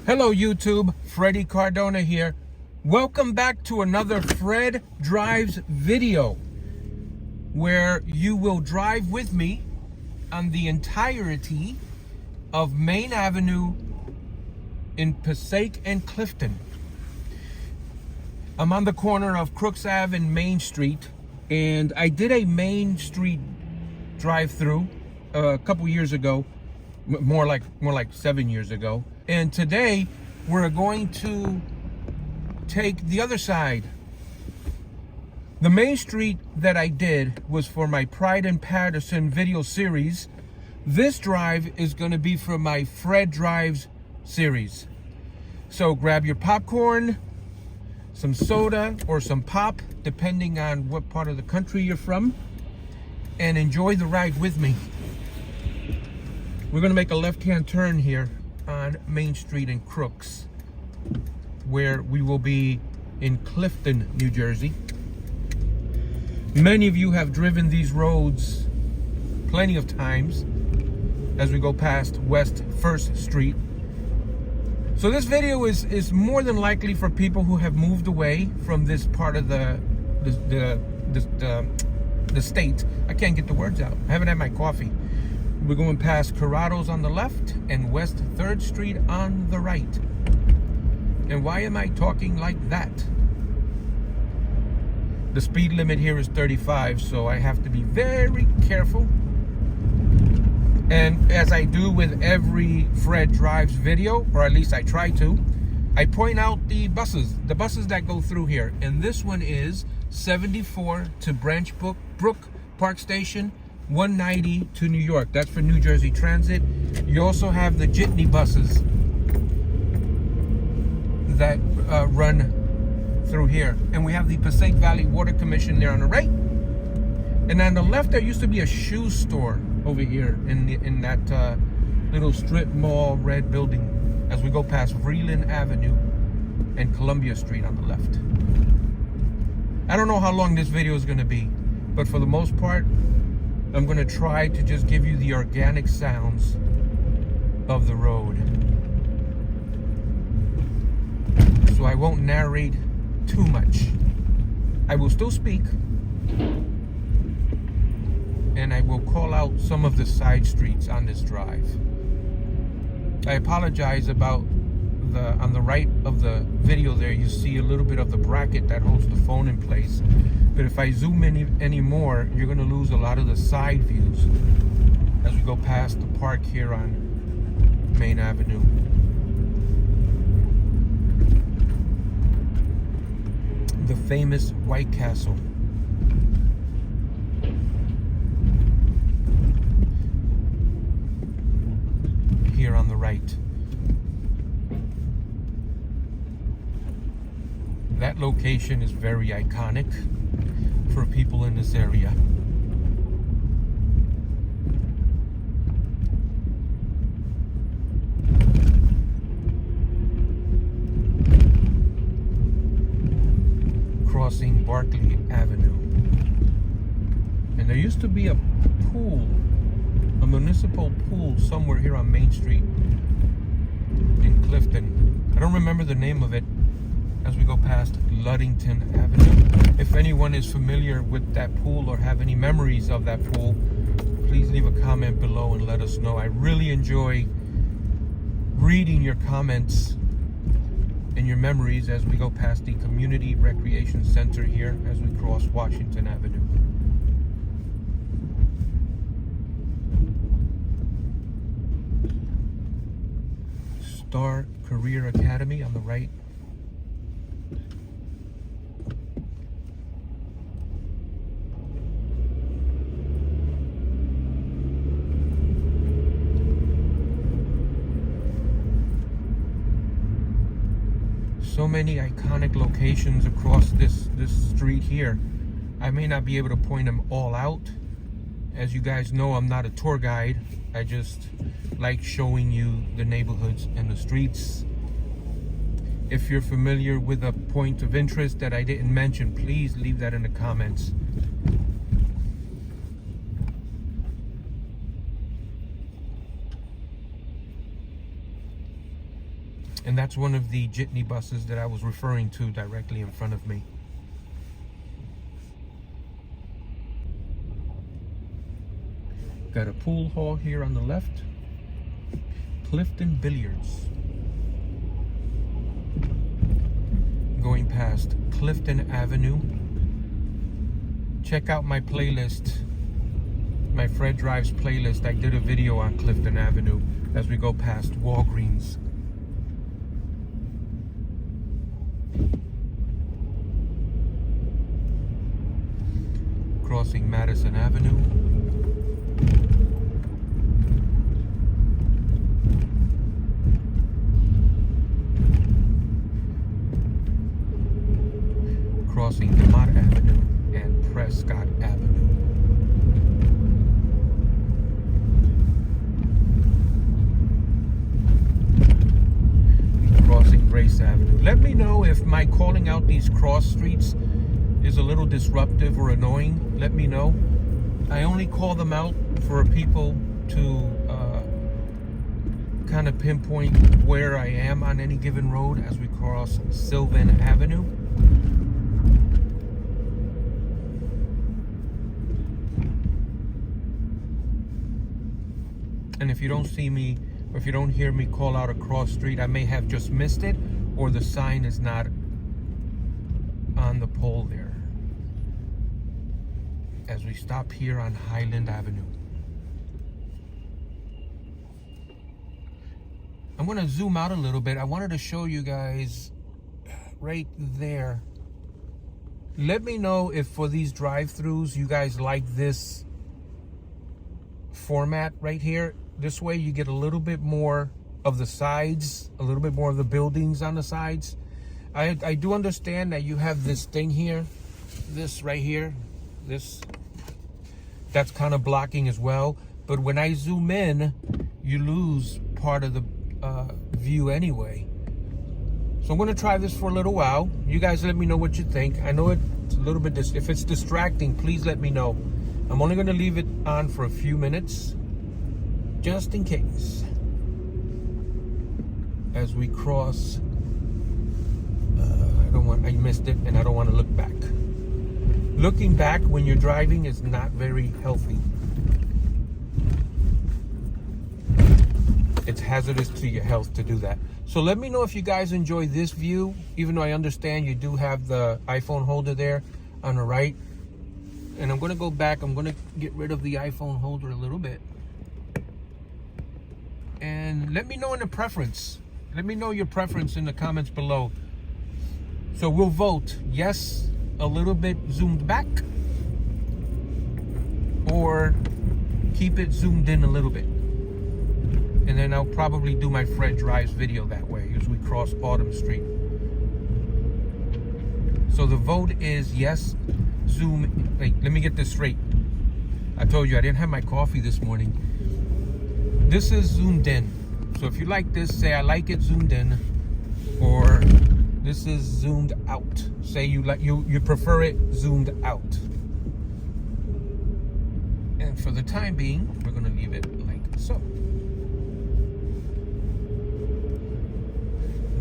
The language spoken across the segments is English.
Hello YouTube, Freddie Cardona here. Welcome back to another Fred Drives video where you will drive with me on the entirety of Main Avenue in Passaic and Clifton. I'm on the corner of Crooks Ave and Main Street, and I did a Main Street drive-through a couple years ago, more like 7 years ago. And today we're going to take the other side. The Main Street that I did was for my Pride and Patterson video series. This drive is going to be for my Fred Drives series. So grab your popcorn, some soda or some pop, depending on what part of the country you're from, and enjoy the ride with me. We're going to make a left-hand turn here on Main Street in Crooks, where we will be in Clifton, New Jersey. Many of you have driven these roads plenty of times as we go past West 1st Street. So this video is more than likely for people who have moved away from this part of the state. I can't get the words out. I haven't had my coffee. We're going past Corrado's on the left and West 3rd Street on the right. And why am I talking like that? The speed limit here is 35, so I have to be very careful. And as I do with every Fred Drives video, or at least I try to, I point out the buses that go through here. And this one is 74 to Branch Brook Park Station, 190 to New York. That's for New Jersey Transit. You also have the Jitney buses that run through here. And we have the Passaic Valley Water Commission there on the right. And on the left, there used to be a shoe store over here in that little strip mall red building as we go past Vreeland Avenue and Columbia Street on the left. I don't know how long this video is going to be, but for the most part, I'm going to try to just give you the organic sounds of the road. So I won't narrate too much. I will still speak, and I will call out some of the side streets on this drive. I apologize about on the right of the video there, you see a little bit of the bracket that holds the phone in place. But if I zoom in any more, you're going to lose a lot of the side views as we go past the park here on Main Avenue. The famous White Castle. Here on the right. That location is very iconic for people in this area. Crossing Barclay Avenue. And there used to be a pool, a municipal pool somewhere here on Main Street in Clifton. I don't remember the name of it as we go past Ludington Avenue. If anyone is familiar with that pool or have any memories of that pool, please leave a comment below and let us know. I really enjoy reading your comments and your properties as we go past the Community Recreation Center here as we cross Washington Avenue. Star Career Academy on the right. So many iconic locations across this street here. I may not be able to point them all out. As you guys know, I'm not a tour guide. I just like showing you the neighborhoods and the streets. If you're familiar with a point of interest that I didn't mention, please leave that in the comments. And that's one of the jitney buses that I was referring to directly in front of me. Got a pool hall here on the left. Clifton Billiards. Going past Clifton Avenue. Check out my playlist, my Fred Drives playlist. I did a video on Clifton Avenue as we go past Walgreens. Crossing Madison Avenue. Crossing DeMott Avenue and Prescott Avenue. Crossing Grace Avenue. Let me know if my calling out these cross streets is a little disruptive or annoying. Let me know. I only call them out for people to kind of pinpoint where I am on any given road as we cross Sylvan Avenue. And if you don't see me, or if you don't hear me call out a cross street, I may have just missed it, or the sign is not on the pole there. As we stop here on Highland Avenue. I'm going to zoom out a little bit. I wanted to show you guys right there. Let me know if for these drive-thrus you guys like this format right here. This way you get a little bit more of the sides, a little bit more of the buildings on the sides. I do understand that you have this thing here, this right here, this, that's kind of blocking as well. But when I zoom in, you lose part of the view anyway. So I'm going to try this for a little while. You guys let me know what you think. I know it's a little bit, if it's distracting, please let me know. I'm only going to leave it on for a few minutes, just in case. As we cross, I missed it and I don't want to look back. Looking back when you're driving is not very healthy. It's hazardous to your health to do that. So let me know if you guys enjoy this view, even though I understand you do have the iPhone holder there on the right. And I'm going to go back. I'm going to get rid of the iPhone holder a little bit. And let me know in the preference. Let me know your preference in the comments below. So we'll vote yes, a little bit zoomed back, or keep it zoomed in a little bit. And then I'll probably do my Fred Drives video that way as we cross Autumn Street. So the vote is yes, zoom. Wait, let me get this straight. I told you I didn't have my coffee this morning. This is zoomed in. So if you like this, say I like it zoomed in, or this is zoomed out. Say you prefer it zoomed out. And for the time being, we're gonna leave it like so.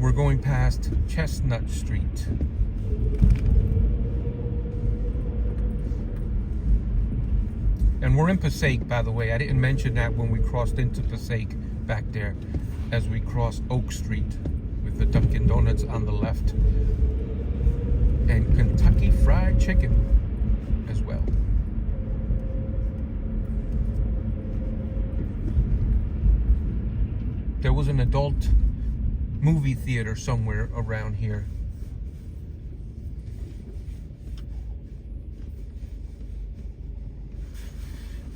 We're going past Chestnut Street. And we're in Passaic, by the way. I didn't mention that when we crossed into Passaic back there, as we cross Oak Street with the Dunkin' Donuts on the left. And Kentucky Fried Chicken as well. There was an adult movie theater somewhere around here.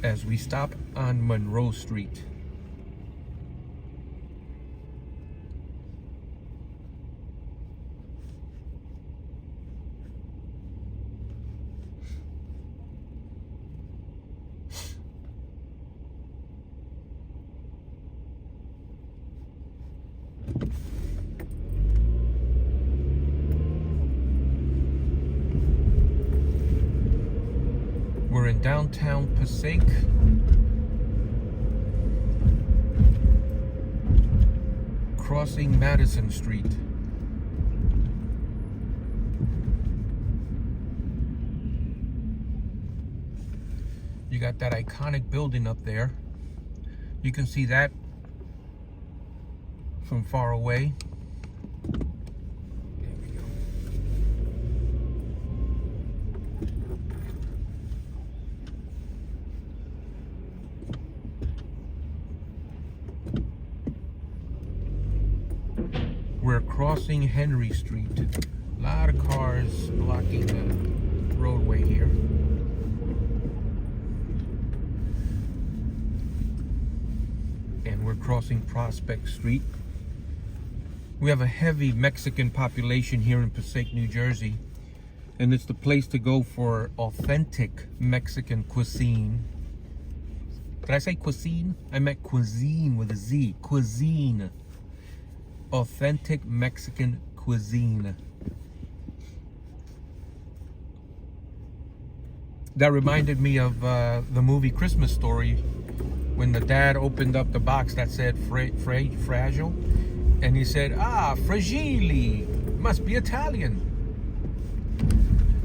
As we stop on Monroe Street. We're in downtown Passaic. crossing Madison Street. You got that iconic building up there. You can see that from far away. There we go. We're crossing Henry Street. A lot of cars blocking the roadway here. And we're crossing Prospect Street. We have a heavy Mexican population here in Passaic, New Jersey. And it's the place to go for authentic Mexican cuisine. Did I say cuisine? I meant cuisine with a Z. Cuisine. Authentic Mexican cuisine. That reminded me of the movie Christmas Story, when the dad opened up the box that said fragile, and he said, ah, fragile, must be Italian.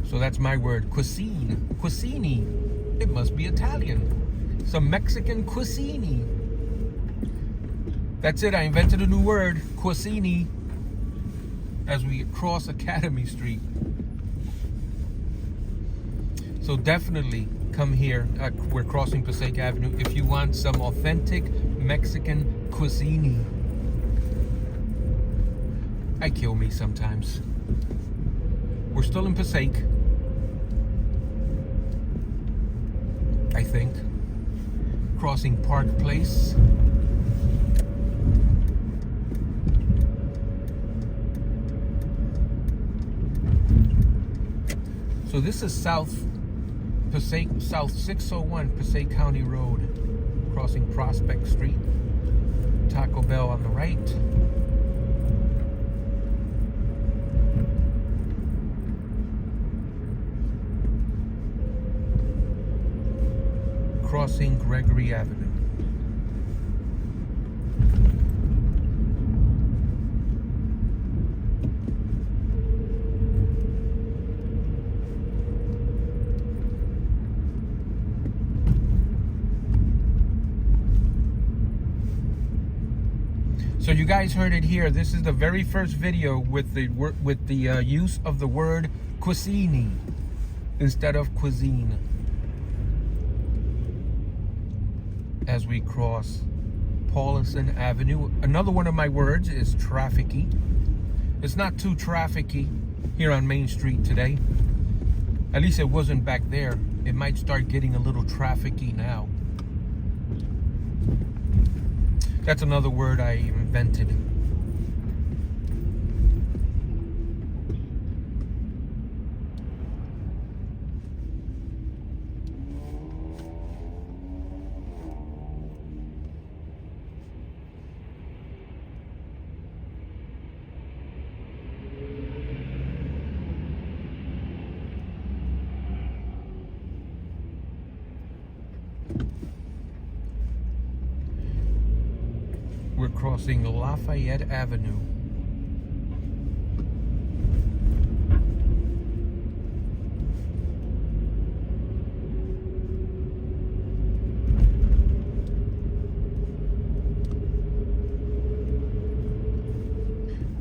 So that's my word, cuisine, cuisine, it must be Italian. Some Mexican cuisine. That's it, I invented a new word, cuisine, as we cross Academy Street. So definitely come here. We're crossing Passaic Avenue if you want some authentic Mexican cuisine. I kill me sometimes. We're still in Passaic, I think. Crossing Park Place. So this is South 601 Passaic County Road, crossing Prospect Street. Taco Bell on the right. Crossing Gregory Avenue. So you guys heard it here. This is the very first video with the use of the word cuisine instead of cuisine. As we cross Paulison Avenue. Another one of my words is trafficky. It's not too trafficky here on Main Street today. At least it wasn't back there. It might start getting a little trafficky now. That's another word I invented. We're crossing Lafayette Avenue.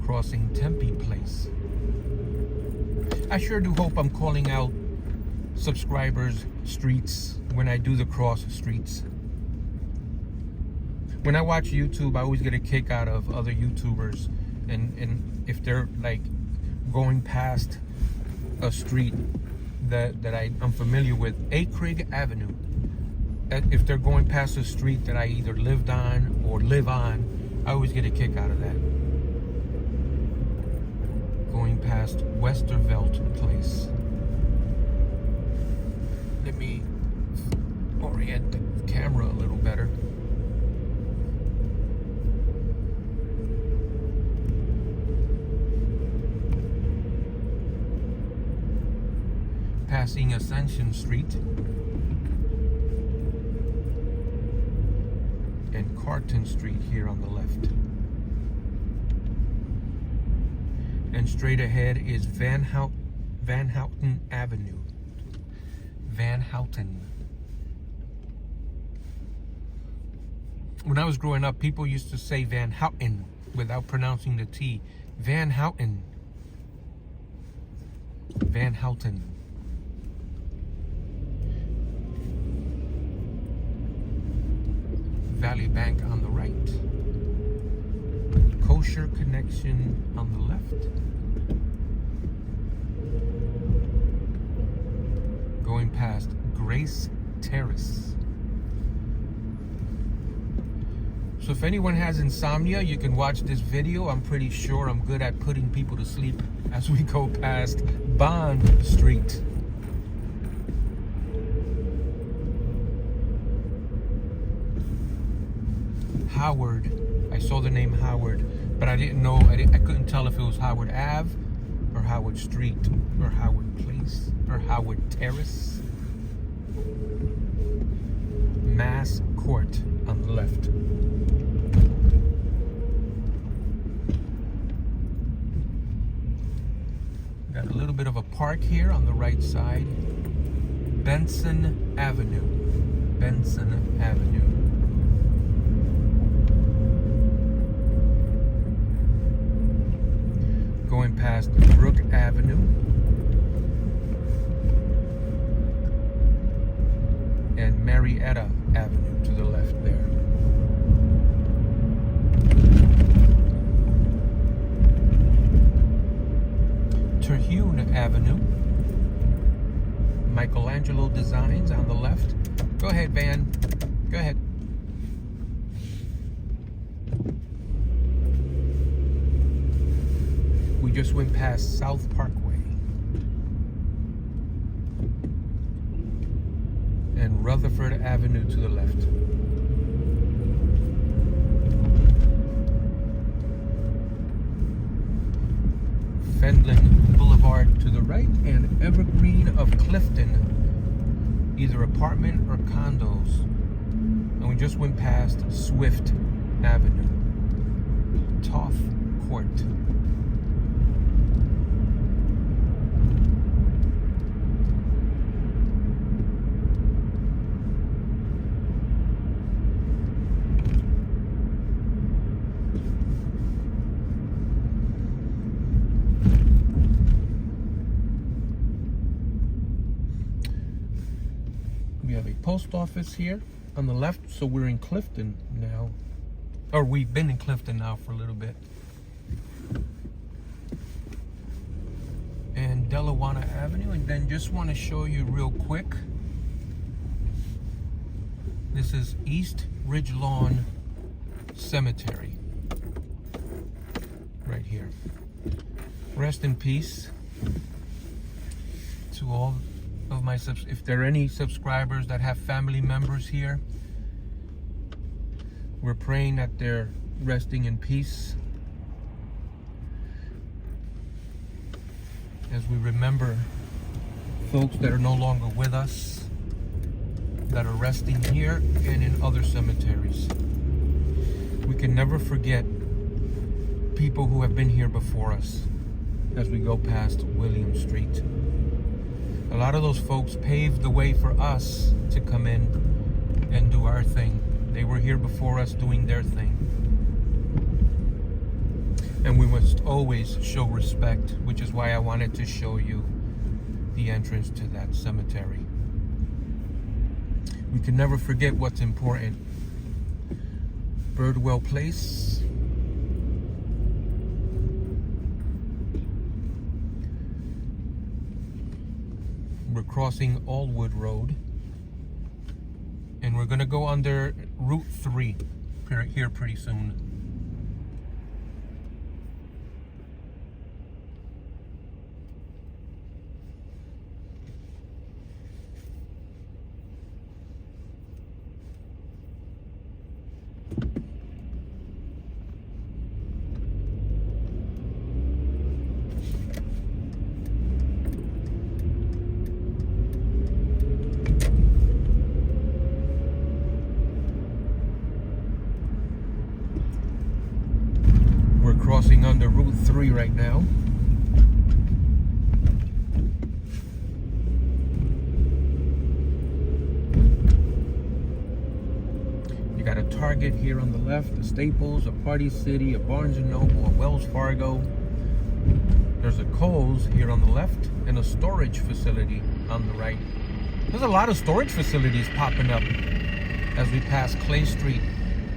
Crossing Tempe Place. I sure do hope I'm calling out subscribers' streets when I do the cross streets. When I watch YouTube, I always get a kick out of other YouTubers, and if they're like going past a street that I'm familiar with, Acrig Avenue. If they're going past a street that I either lived on or live on, I always get a kick out of that. Going past Westervelt Place. Let me orient the camera a little better. Passing Ascension Street and Carton Street here on the left. and straight ahead is Van Houten Avenue. Van Houten. When I was growing up, people used to say Van Houten without pronouncing the T. Van Houten. Van Houten. Valley Bank on the right. Kosher Connection on the left. Going past Grace Terrace. So if anyone has insomnia, you can watch this video. I'm pretty sure I'm good at putting people to sleep as we go past Bond Street. Howard. I saw the name Howard, but I didn't know. I couldn't tell if it was Howard Ave or Howard Street or Howard Place or Howard Terrace. Mass Court on the left. Got a little bit of a park here on the right side. Benson Avenue. Benson Avenue. Going past Brook Avenue. And Marietta Avenue to the left there. Terhune Avenue. Michelangelo Designs on the left. Go ahead, Van. Go ahead. We just went past South Parkway. And Rutherford Avenue to the left. Fendling Boulevard to the right, and Evergreen of Clifton, either apartment or condos. And we just went past Swift Avenue. Toth Court. We have a post office here on the left, so we're in Clifton now. Or we've been in Clifton now for a little bit. And Delawana Avenue, and then just want to show you real quick. This is East Ridge Lawn Cemetery. Right here. Rest in peace to all of my if there are any subscribers that have family members here, we're praying that they're resting in peace as we remember folks that are no longer with us, that are resting here and in other cemeteries. We can never forget people who have been here before us as we go past William Street. A lot of those folks paved the way for us to come in and do our thing. They were here before us doing their thing. And we must always show respect, which is why I wanted to show you the entrance to that cemetery. We can never forget what's important. Birdwell Place. We're crossing Allwood Road, and we're gonna go under Route 3 here pretty soon. Crossing under Route 3 right now. a Target here on the left, a Staples, a Party City, a Barnes & Noble, a Wells Fargo. There's a Kohl's here on the left and a storage facility on the right. There's a lot of storage facilities popping up as we pass Clay Street.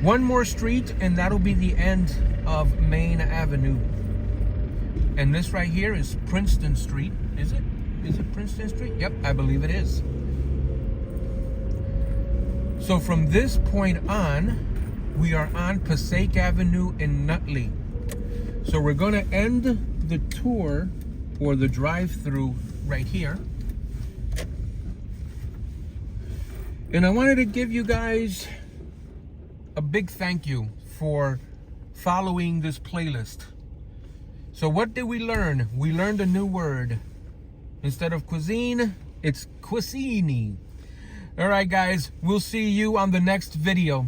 One more street and that'll be the end of Main Avenue. And this right here is Princeton Street. Is it? Is it Princeton Street? Yep, I believe it is. So from this point on, we are on Passaic Avenue in Nutley. So we're going to end the tour or the drive-through right here. And I wanted to give you guys a big thank you for following this playlist. So what did we learn? We learned a new word. Instead of cuisine, it's cuisine. All right, guys, we'll see you on the next video.